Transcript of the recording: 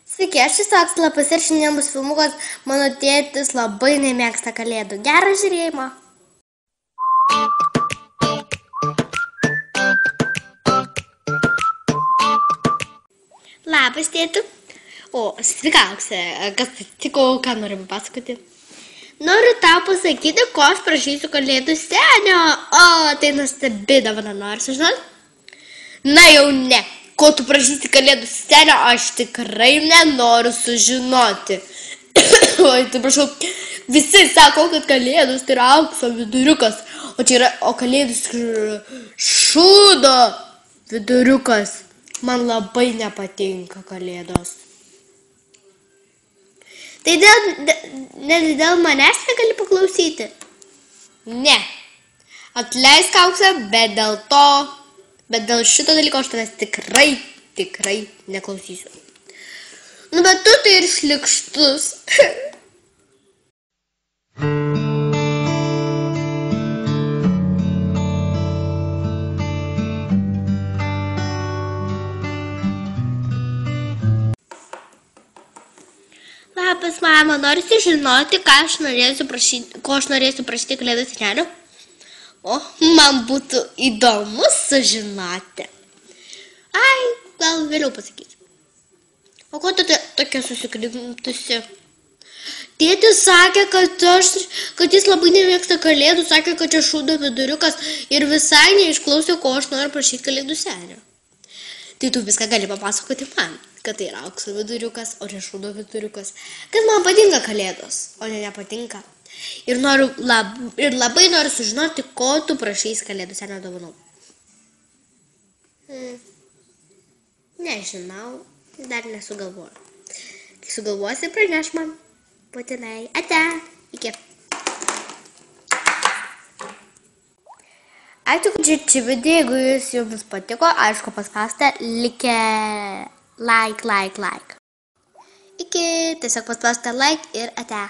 Sveiki, aš esu Akslapas ir šiandien bus filmukas Mano tėtis labai nemėgsta kalėdų. Gerą žiūrėjimą. Labas, tėti. O, sveika, Aukse. Kas atsitiko, ką noriu papasakoti? Noriu tau pasakyti, ko aš prašysiu kalėdų senio. O, tai nuostabi dovana, nori sužinoti? Na jau ne. Ko tu prašysi kalėdų senio, aš tikrai nenoriu sužinoti. Oi, tai prašau, visi sako, kad kalėdus tai yra aukso viduriukas, o kalėdus šūdo viduriukas. Man labai nepatinka kalėdos. Tai dėl manęs negali paklausyti? Ne. Atleisk, Aukse, bet dėl šito dalyko aš tavęs tikrai neklausysiu. Nu, bet tu tai ir šlikštus. Labas, mama, norisi žinoti, ko aš norėsiu prašyti kalėdų senelio? O, man būtų įdomu sužinoti. Ai, gal vėliau pasakysiu. O ko tu tokia susikrimtusi? Tėtis sakė, kad jis labai nemėgsta kalėdų, sakė, kad čia šūdo viduriukas ir visai neišklausė, ko aš noriu prašyti kalėdų senio. Tai tu viską gali papasakoti man, kad tai yra aukso viduriukas, o ne šūdo viduriukas. Kad man patinka kalėdos, o ne nepatinka. Ir labai noriu sužinoti, ko tu prašys kalėdų senio dovanų. Nežinau, dar nesugalvoju. Kai sugalvosi, praneš man. Būtinai. Ate. Iki. Ačiū, kad žiūrėjote šį video. Jeigu jums patiko, aišku, paspauskite like. Iki. Tiesiog paspauskite like ir ate.